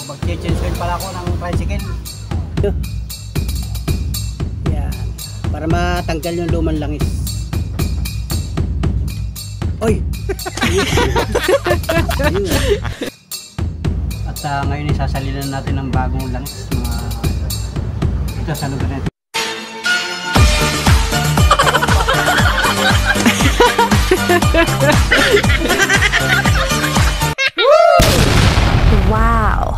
mag-change oil pala ako ng tricycle. Yan. Para matanggal yung lumang langis. Oy! At ngayon isasalinan natin ng bagong langis. Ito sa lugar natin. Wow!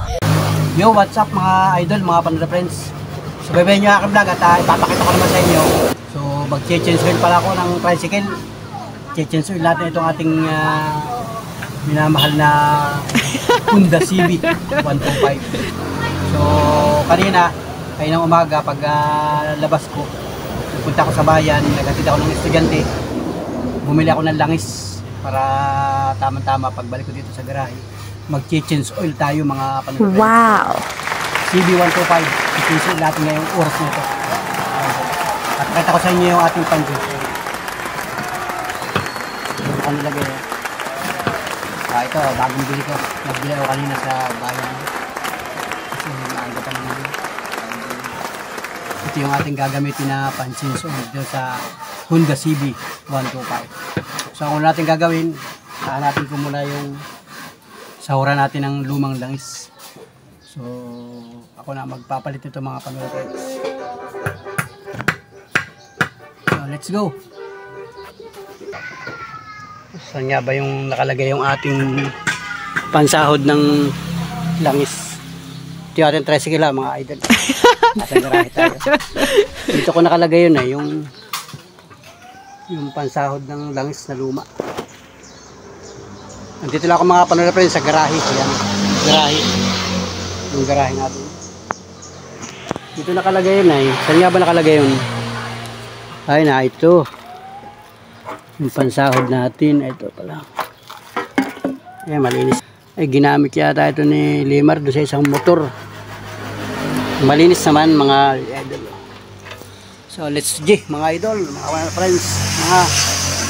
Yo, what's up mga idol, mga Panola friends? Subaybayan nyo aking vlog at ipapakita ko naman sa inyo. So, mag-change oil pala ako ng tricycle. Change oil natin itong ating minamahal na Honda CB 125. So, kanina, ng umaga, pag labas ko, nagpunta ako sa bayan, naghatid ako ng estudyante. Bumili ako ng langis para tama-tama pagbalik ko dito sa garahe. Mag-change oil tayo mga Panola. Wow! CB125. I-change oil natin ngayong oras na ito. At pakita ko sa inyo yung ating pan-change oil. Yung kanilagay. Ito, bagong bili ko. Nagbili ako kanina sa bayan. Kasi maaga pa naman. Ito yung ating gagamitin na pan-change oil dito sa Honda CB125. So, kung natin gagawin, hanapin ko muna yung sahuran natin ng lumang langis. So, ako na magpapalit ito mga Panola friends. So, let's go! Saan nga ba yung nakalagay yung ating pansahod ng langis? Ito yung ating tricycle mga idol. Nasa garahe tayo. Dito ko nakalagay yun yung pansahod ng langis na luma. Nandito lang ako mga Panola friends sa garahe. Ayan, garahe. Yung garahe natin. Dito nakalagay yun Saan nga ba nakalagay yun? Ay na, ito. Yung pansahod natin. Ito pala. Ayan, malinis. Ay, ginamit yata ito ni Limar doon sa isang motor. Malinis naman mga idol. So, let's go mga idol, mga friends,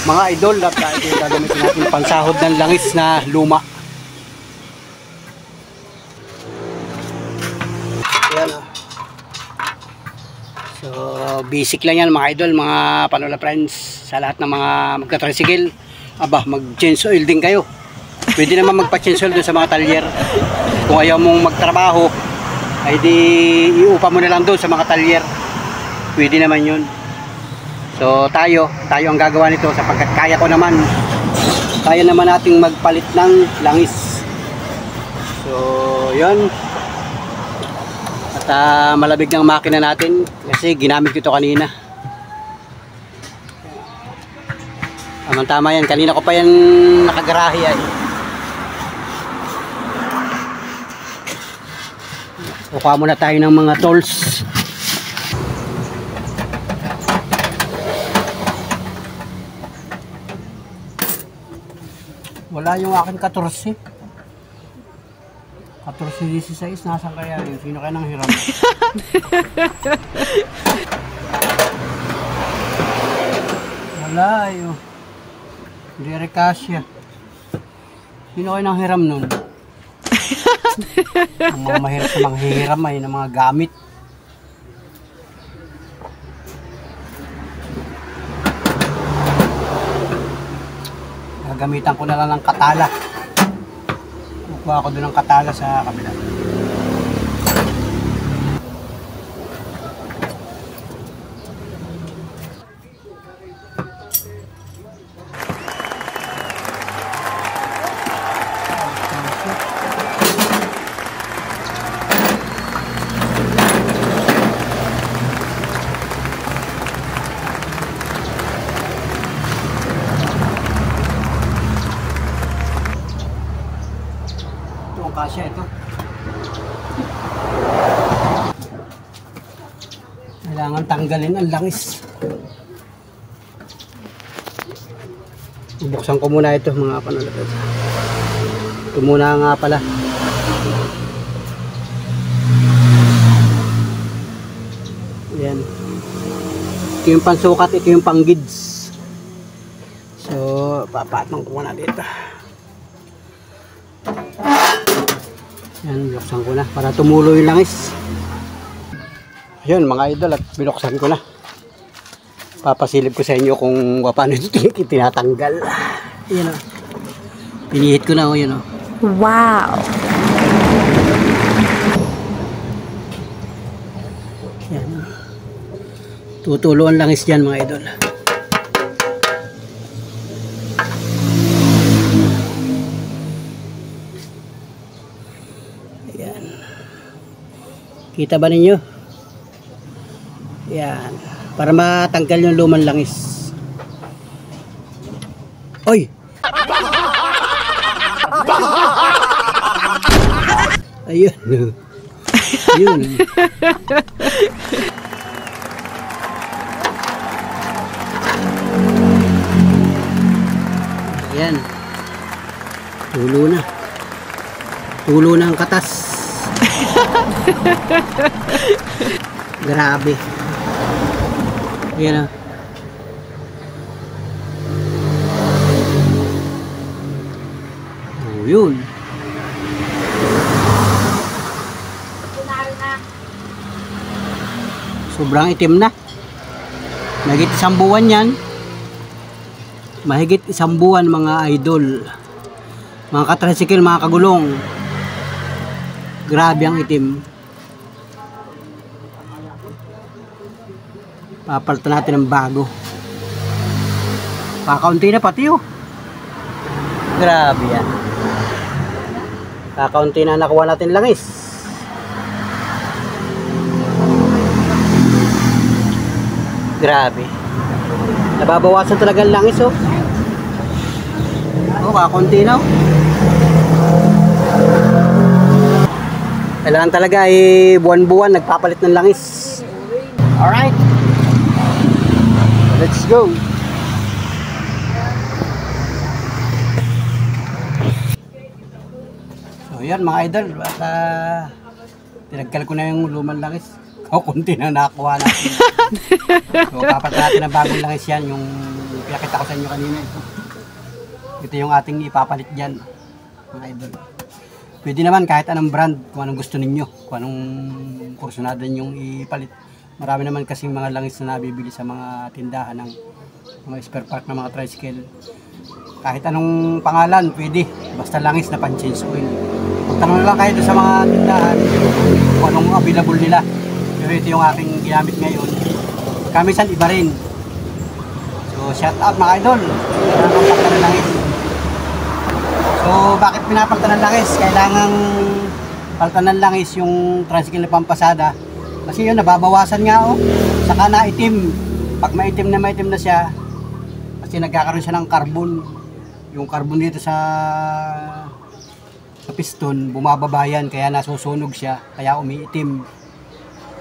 mga idol, at ito gagamitin natin pansahod ng langis na luma. Ayan So, basic lang yan mga idol, mga Panola friends, sa lahat ng mga magka-tricycle. Mag-change oil din kayo. Pwede naman magpa-change oil dun sa mga talyer. Kung ayaw mong magtrabaho, ay di iupa mo na lang doon sa mga talyer. Pwede naman yun. So tayo ang gagawa nito sapagkat kaya ko naman. Kaya naman nating magpalit ng langis. So yun. At malabig ng makina natin kasi ginamit ko ito kanina. Tama yan. Kanina ko pa yan nakagarahe ay. Kukuha muna tayo ng mga tools. Wala yung aking 14. 14-16, nasan kaya yun? Sino kaya nang hiram? Wala yun. Hindi rekasya. Sino kaya nang hiram nun? Ang mga mahirap sa mga hiram ay ng mga gamit. Gagamitan ko na lang ng katala. Kukuha ko doon ng katala sa kabila. Kasya ito. Kailangan tanggalin ang langis. Bubuksan ko muna ito mga Panola. Ito muna nga pala. Ayan. Ito yung pansukat, ito yung panggids. So, papatong ko muna dito. Yan, binuksan ko na para tumulo yung langis. Ayun mga idol, at binuksan ko na. Papasilip ko sa inyo kung paano ito tinatanggal. Ayan o. Pinihit ko na o, yun o. Wow! Yan. Tutulo ang langis dyan mga idol. Ayan. Kita ba ninyo? Yan. Para matanggal yung lumang langis. Oy! Ayun. Yun. Ayan. Tulo na. Tulo na ang katas. Grabe. Ayan o. Oh, yun. Sobrang itim na. Mahigit isang buwan yan. Mahigit isang buwan mga idol. Mga katricycle, mga kagulong. Grabe ang itim. Papalitan natin ng bago. Kakaunti na pati oh. Grabe yan. Kakaunti na nakuha natin langis. Grabe. Nababawasan talaga ang langis oh. Oh, kakaunti na oh. Kailangan talaga buwan-buwan nagpapalit ng langis. Alright. Let's go. So yan mga idol, at tinagkal ko na yung lumang langis. Kunti na nakakuha natin. So papalit natin ng bagong langis yan, yung pinakita ko sa inyo kanina. Ito yung ating ipapalit dyan mga idol. Pwede naman kahit anong brand, kung anong gusto ninyo, kung anong kursunada yung ipalit. Marami naman kasing mga langis na nabibili sa mga tindahan ng mga spare part ng mga tricycle. Kahit anong pangalan, pwede. Basta langis na pan-change oil. Magtanong lang kayo sa mga tindahan kung anong available nila. Pero ito yung aking ginamit ngayon. Kamisan iba rin. So shout out mga idol. Kailangan pagtan ng langis. So bakit pinapalitan ng langis? Kailangan palitan ng langis yung tricycle na pampasada. Kasi yun, nababawasan nga oh. Saka na itim. Pag maitim na siya, kasi nagkakaroon siya ng carbon. Yung carbon dito sa piston, bumababa yan, kaya nasusunog siya, kaya umiitim.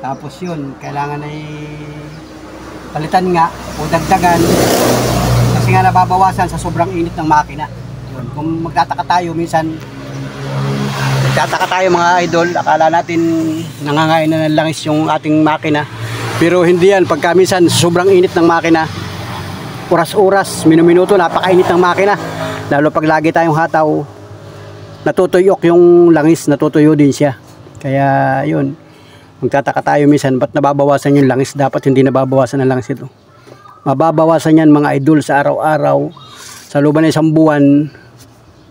Tapos yun, kailangan ay palitan nga o dagdagan. Kasi nga nababawasan sa sobrang init ng makina. Yun, kung magtataka tayo, minsan nagtataka tayo mga idol, akala natin nangangain na ng langis yung ating makina, pero hindi yan. Pagka minsan sobrang init ng makina, oras-oras, minuto, napakainit ng makina, lalo pag lagi tayong hataw, natutuyok yung langis, natutuyo din siya. Kaya yun, magtataka tayo minsan ba't nababawasan yung langis. Dapat hindi nababawasan ang langis ito. Mababawasan yan mga idol sa araw-araw, sa loob ng isang buwan.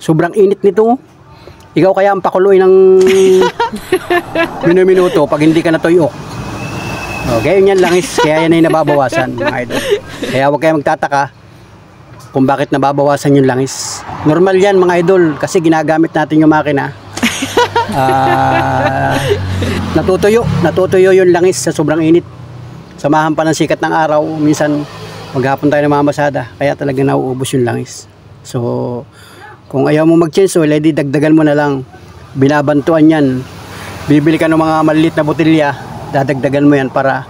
Sobrang init nito. Ikaw kaya ang pakuloy ng minuto pag hindi ka natuyok. Okay, yun yan langis. Kaya yan ay nababawasan mga idol. Kaya huwag kayo magtataka kung bakit nababawasan yung langis. Normal yan mga idol kasi ginagamit natin yung makina. Natutuyo yung langis sa sobrang init. Samahan pa ng sikat ng araw. Minsan maghapon tayo namamasada, kaya talaga nauubos yung langis. So kung ayaw mo mag-change oil, edi dagdagan mo na lang. Binabantuan yan. Bibili ka ng mga maliit na botelya, dadagdagan mo yan para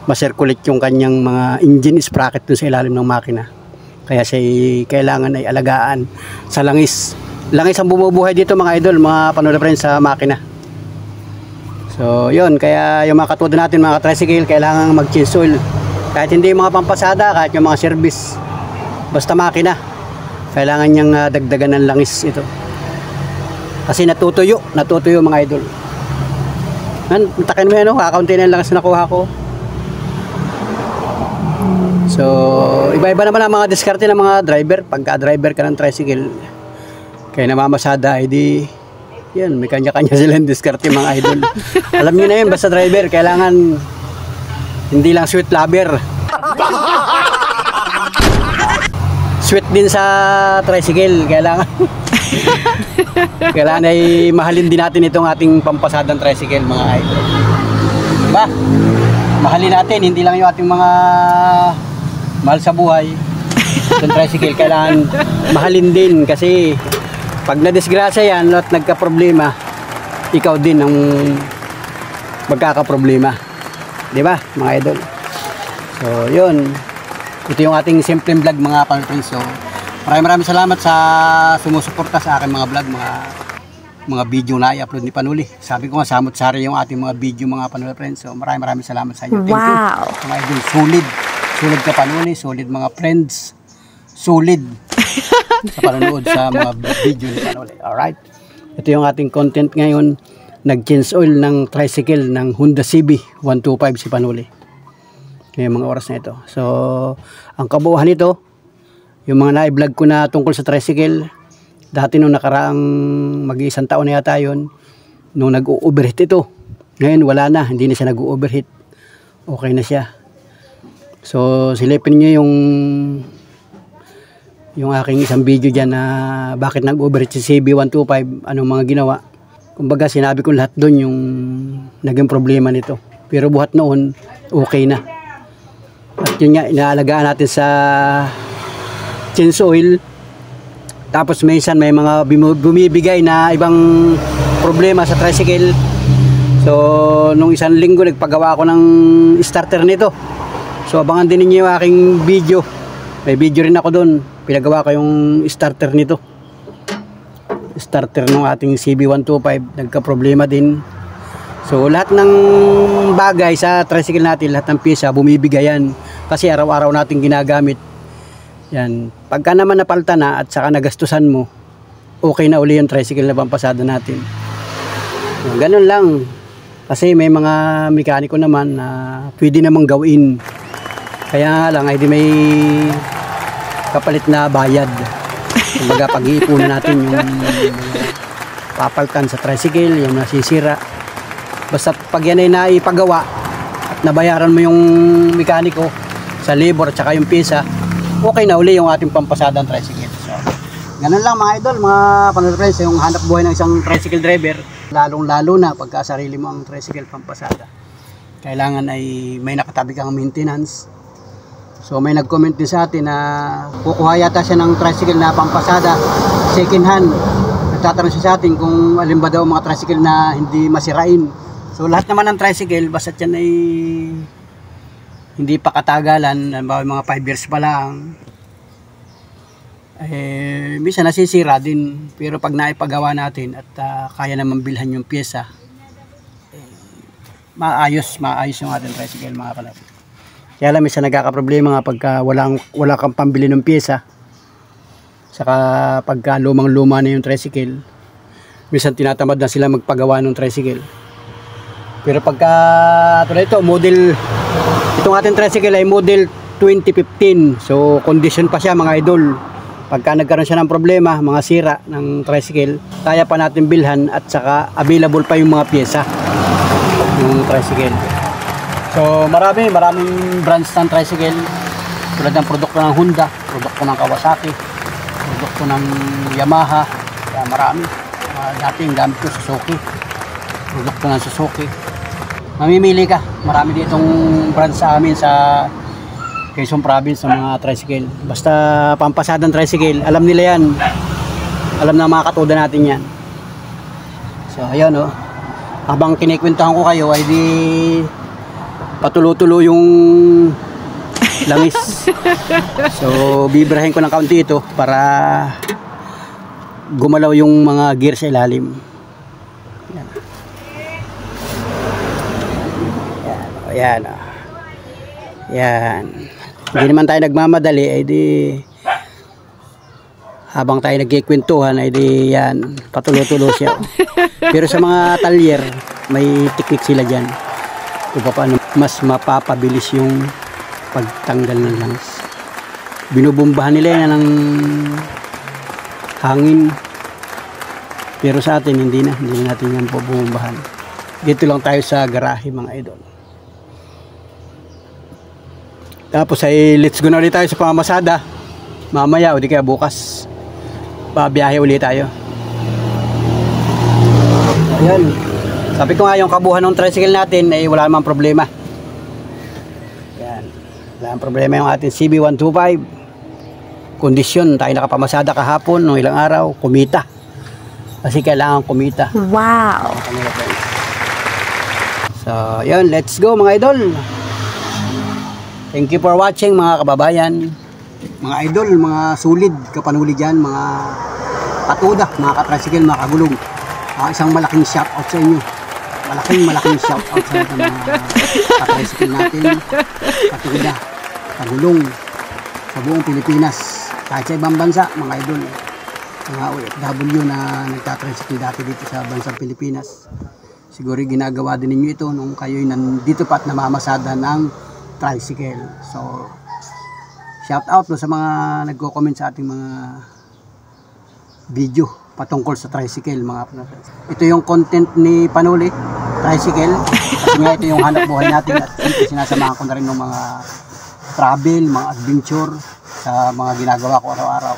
ma-circulate yung kanyang mga engine sprocket dun sa ilalim ng makina. Kaya siya kailangan ay alagaan sa langis. Langis ang bumubuhay dito mga idol, mga panood friends sa makina. So yun, kaya yung mga katulad natin mga tricycle, kailangan mag-change oil. Kahit hindi yung mga pampasada, kahit yung mga service, basta makina, kailangan niyang dagdagan ng langis ito. Kasi natutuyo mga idol. Takin mo yan, no? Kakaunti na lang kasi nakuha ko. So, iba-iba naman ang mga diskarte ng mga driver. Pagka driver ka ng tricycle, kaya namamasada, edi yan, may kanya-kanya silang diskarte mga idol. Alam niyo na yun, basta driver, kailangan hindi lang sweet lover. Sweet din sa tricycle, kailangan kailangan ay mahalin din natin itong ating pampasadang tricycle mga idol. Diba? Mahalin natin, hindi lang yung ating mga mahal sa buhay. Itong tricycle, kailangan mahalin din kasi pag nadisgrasya yan at nagka-problema, ikaw din ang magkaka-problema. Diba mga idol? So yun, ito yung ating simple vlog mga panood. So maraming salamat sa sumusuporta sa aking mga vlog, mga video na i-upload ni Panuli. Sabi ko nga, samot-sari yung ating mga video mga panood friends. So maraming salamat sa inyo. Thank you mga idol. Solid ka Panuli, solid mga friends, solid sa panonood sa mga video ni Panuli. Alright, ito yung ating content ngayon. Nag-change oil ng tricycle ng Honda CB 125 si Panuli ngayong mga oras na ito. So ang kabuuhan nito, yung mga na-vlog ko na tungkol sa tricycle, dati nung nakaraang mag-iisang taon na yata yun, nung nag-overheat ito. Ngayon wala na, hindi na siya nag-overheat. Okay na siya. So silipin nyo yung aking isang video dyan na bakit nag-overheat si CB125, anong mga ginawa. Kumbaga sinabi ko lahat doon yung naging problema nito. Pero buhat noon, okay na. At yun nga, inaalagaan natin sa change oil. Tapos minsan may mga bumibigay na ibang problema sa tricycle. So nung isang linggo nagpagawa ako ng starter nito. So abangan din niyo yung aking video. May video rin ako doon. Pinagawa ko yung starter nito. Starter ng ating CB125 nagka-problema din. So lahat ng bagay sa tricycle natin, lahat ng pyesa bumibigay yan kasi araw-araw natin ginagamit yan. Pagka naman napalta na at saka nagastusan mo, okay na uli yung tricycle na pampasada natin. Ganun lang kasi may mga mekaniko naman na pwede namang gawin, kaya lang ay di may kapalit na bayad. Kumbaga pag-iipunan natin yung papaltan sa tricycle, yung nasisira. Basta pag yan ay naipagawa at nabayaran mo yung mekaniko sa labor at saka yung pyesa, okay na uli yung ating pampasadang tricycle. So, ganun lang mga idol, mga panood friends, yung hanap buhay ng isang tricycle driver, lalong-lalo na pagka sarili mo ang tricycle pampasada. Kailangan ay may nakatabi kang maintenance. So may nag-comment din sa atin na kukuha yata siya ng tricycle na pampasada second hand. Nagtatanong siya sa atin kung alin ba daw mga tricycle na hindi masirain. So lahat naman ng tricycle, basta yan ay hindi pa katagalan, mga 5 years pa lang, minsan nasisira din. Pero pag naipagawa natin at kaya naman bilhan yung pyesa, maayos yung ating tricycle mga kalapit. Kaya lang minsan nagkakaproblema nga pagka wala kang pambili ng pyesa, saka pagka lumang-luma na yung tricycle, minsan tinatamad na sila magpagawa ng tricycle. Pero pagka tulad ito, itong ating tricycle ay model 2015, so condition pa siya mga idol. Pagka nagkaroon siya ng problema, mga sira ng tricycle, kaya pa natin bilhan at saka available pa yung mga pyesa yung tricycle. So maraming brands ng tricycle, tulad ng produkto ng Honda, produkto ng Kawasaki, produkto ng Yamaha, kaya marami. Dati yung gamit ko Suzuki, produkto ng Suzuki. Mamimili ka, marami ditong brands sa amin sa Quezon Province ng mga tricycle. Basta pampasadang tricycle, alam nila yan, alam na mga katuda natin yan. So ayun o, habang kinikwentuhan ko kayo ay di patulo-tulo yung langis. So bibirahin ko ng kaunti ito para gumalaw yung mga gear sa ilalim. Yan. Yan. Yan. Hindi naman tayo nagmamadali, ay di Habang tayo nagkikwentuhan ay di yan, patulo-tulo siya. Pero sa mga talyer, may teknik sila dyan. Kung paano mas mapapabilis yung pagtanggal ng langis. Binubumbahan nila yan ng hangin. Pero sa atin, hindi na natin yan bubumbahan. Dito lang tayo sa garahe mga idol. Tapos ay let's go na ulit tayo sa pamamasada. Mamaya o di kaya bukas. Babiyahe ulit tayo. Ayan. Sabi ko nga yung kabuhan ng tricycle natin ay wala namang problema. Ayan. Wala namang problema yung ating CB125. Kondisyon, tayo nakapamasada kahapon ng ilang araw, kumita. Kasi kailangan kumita. Wow! So, yun, let's go mga idol. Thank you for watching mga kababayan. Mga idol, mga solid, kapanuli dyan, mga katuda, mga katricycle, mga kagulong. Isang malaking shout out sa inyo. Malaking shout out sa mga katricycle natin, katuda, kagulong, sa buong Pilipinas. Kahit sa ibang bansa, mga idol. Mga OFW na nagtatricycle dati dito sa bansang Pilipinas. Siguro ginagawa din ninyo ito nung kayo'y nandito pa at namamasada ng tricycle. So, shout out no, sa mga nagko-comment sa ating mga video patungkol sa tricycle. Ito yung content ni Panuli, tricycle. Kasi nga ito yung hanap buhay natin at sinasamahan ko na rin ng mga travel, mga adventure sa mga ginagawa ko araw-araw.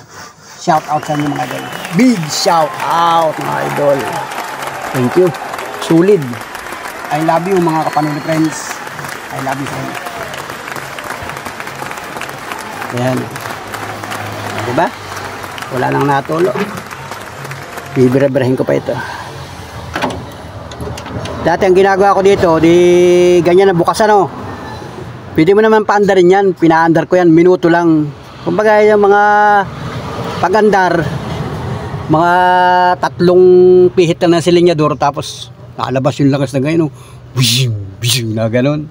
Shout out sa inyo mga idol. Big shout out mga idol. Thank you. Solid. I love you mga kapanuli friends. I love you sa inyo. Ayan. Diba? Wala nang natulo. Bibira-birahin ko pa ito. Dati ang ginagawa ko dito, di ganyan na bukas ano. Pwede mo naman paandarin yan. Pinaandar ko yan, minuto lang. Kumbaga yung mga pagandar, mga 3 pihit na ng silinyador, tapos nakalabas yung lakas na ganyan. Bishing na ganon.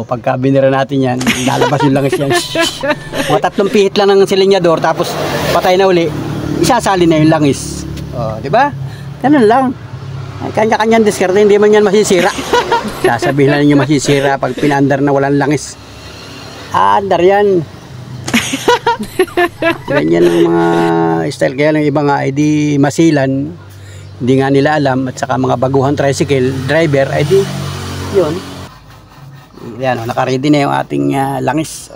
Pagka binira natin yan, lalabas yung langis yan. Mga 3 pihit lang ng silinyador, tapos patay na uli, isasali na yung langis. Di ba? Ganun lang. Kanya-kanyang diskarte, hindi man yan masisira. Sasabihin lang ninyo masisira pag pinaandar na walang langis. Andar yan. Ganyan ang mga style. Kaya lang iba nga ay di masilan, hindi nga nila alam, at saka mga baguhan tricycle driver ay di yun. Yan, naka-ready na yung ating langis.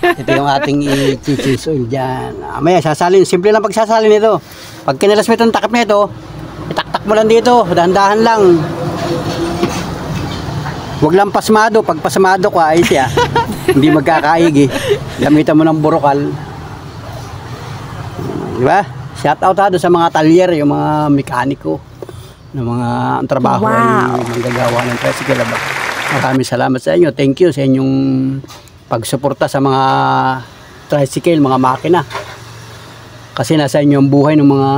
Ito yung ating i-change oil dyan. Maya sasalin, simple lang pagsasalin ito. Pag kinalas mo itong takip na ito, itaktak mo lang dito, dahan-dahan lang. Huwag lang pasmado. Pag pasmado ka, ay siya hindi magkakaig eh. Gamitan mo ng burukal. Diba? Shout out doon sa mga talyer, yung mga mekaniko, ng mga ang trabaho ay manggagawa ng tricycle. Maraming salamat sa inyo. Thank you sa inyong pagsuporta sa mga tricycle, mga makina. Kasi nasa inyo ang buhay ng mga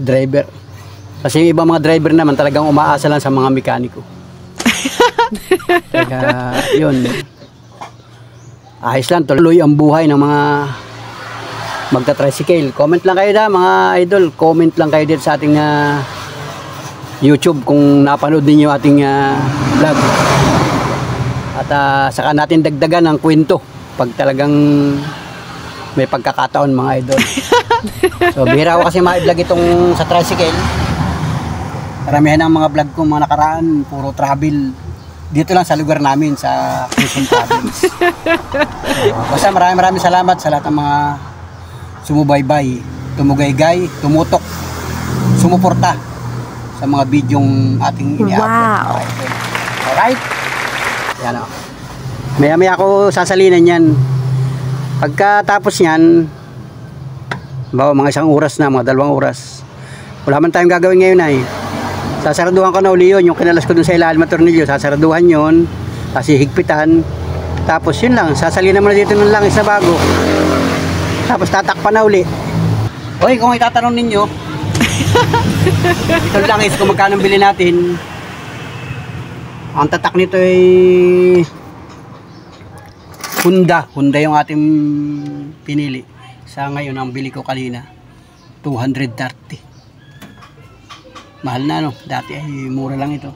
driver. Kasi yung ibang mga driver naman talagang umaasa lang sa mga mekaniko. Kaya yun, ayos lang, tuloy ang buhay ng mga magta-tricycle. Comment lang kayo da mga idol. Comment lang kayo dito sa ating YouTube kung napanood niyo ating vlog. At saka natin dagdagan ang kwento pag talagang may pagkakataon mga idol. So bihira ko kasi ma-vlog itong sa tricycle. Karamihan ng mga vlog ko mga nakaraan puro travel dito lang sa lugar namin sa Quezon Province. Basta maraming salamat sa lahat ng mga sumubaybay, tumugaygay, tumutok, sumuporta sa mga bidyong ating ini-upload. Wow. Alright? Yan o. Maya-maya ako sasalinan yan. Pagkatapos yan, mga 1 oras na, mga 2 oras. Wala man tayong gagawin ngayon ay. Sasaraduhan ko na uli yun, yung kinalas ko dun sa ilalim ng tornilyo, sasaraduhan yun, tapos higpitan. Tapos yun lang, sasalinan mo na dito ng langis na bago. Tapos tatakpan na uli. Hoy, kung itatanong ninyo, itong langis kung magkano bili natin, Ang tatak nito ay Honda yung ating pinili. Sa ngayon, ang bili ko kanina, 230. Mahal na, no? Dati ay mura lang ito.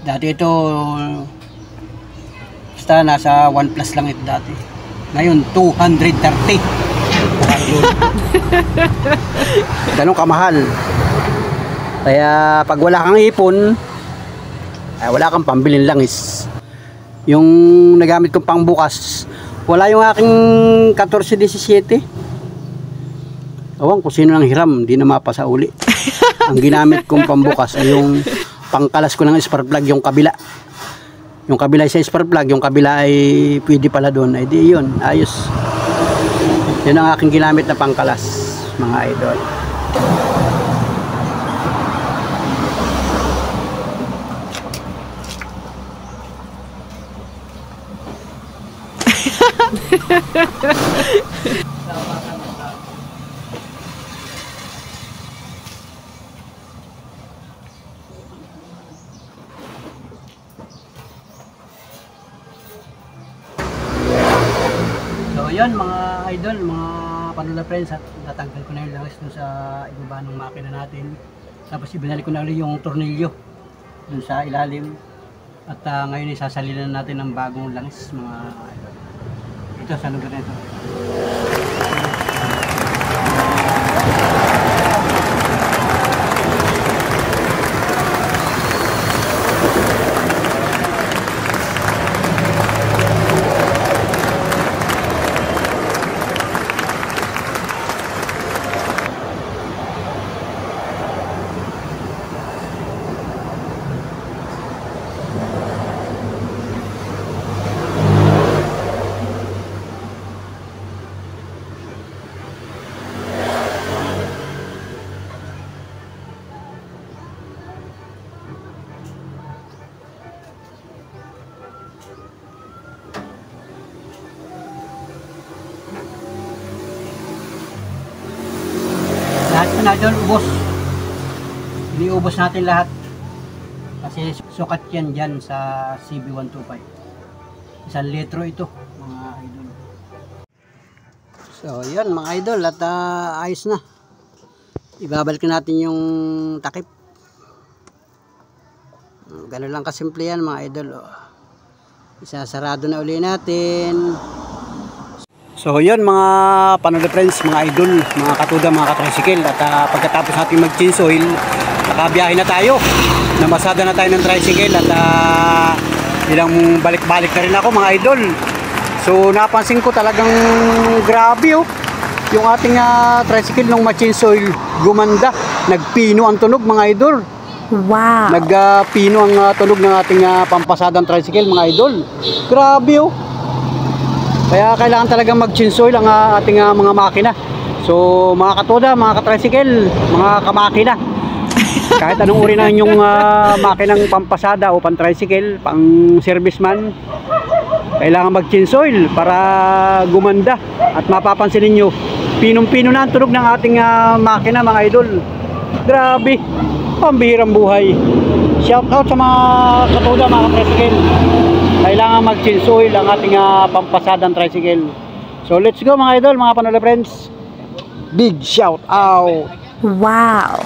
Dati ito, basta nasa 1 plus lang ito dati. Ngayon, 230. Ganun kamahal. Kaya pag wala kang ipon, ay wala kang pambilin langis. Yung nagamit kong pangbukas, wala yung aking 14-17. Awang kung sino nang hiram, hindi na mapasa uli. Ang ginamit kong pambukas ay yung pangkalas ko ng spark plug, yung kabila. Yung kabila sa spark plug, yung kabila ay pwede pala doon. Ay di yun, ayos. Yun ang aking ginamit na pangkalas, mga idol. So yun mga idol, mga Panula friends, at natanggal ko na yung langis dun sa ibaba ng makina natin. Tapos ibinalik ko na ulit yung tornilyo dun sa ilalim. At ngayon isasalina natin ng bagong langis, mga idol. Ito sa lugar na ito. Lahat na idol, ubos. Iniubos natin lahat. Kasi sukat yan dyan sa CB125. 1 litro ito, mga idol. So yan mga idol, at ayos na. Ibabalik natin yung takip. Ganun lang kasimple yan mga idol. Isasarado na uli natin. So yun mga Panula friends, mga idol, mga katuda, mga katricycle. At pagkatapos natin mag-change oil, nakabiyahe na tayo. Namasada na tayo ng tricycle at ilang balik-balik na rin ako mga idol. So napansin ko talagang grabe yung ating tricycle nung ma-change oil, gumanda. Nagpino ang tunog mga idol. Wow. Nagpino ang tunog ng ating pampasadang tricycle mga idol. Grabe Kaya kailangan talagang mag-change oil ang ating mga makina. So mga katoda, mga katricycle, mga kamakina, kahit anong uri na inyong makinang pampasada o pan-tricycle, pang-serviceman, kailangan mag-change oil para gumanda. At mapapansin ninyo, pinong-pino na ang tunog ng ating makina mga idol. Grabe, pambihirang buhay. Shout out sa mga katoda, mga katricycle. Kailangan mag-change oil ang ating pampasadang tricycle. So let's go mga idol, mga Panula friends. Big shout out. Wow.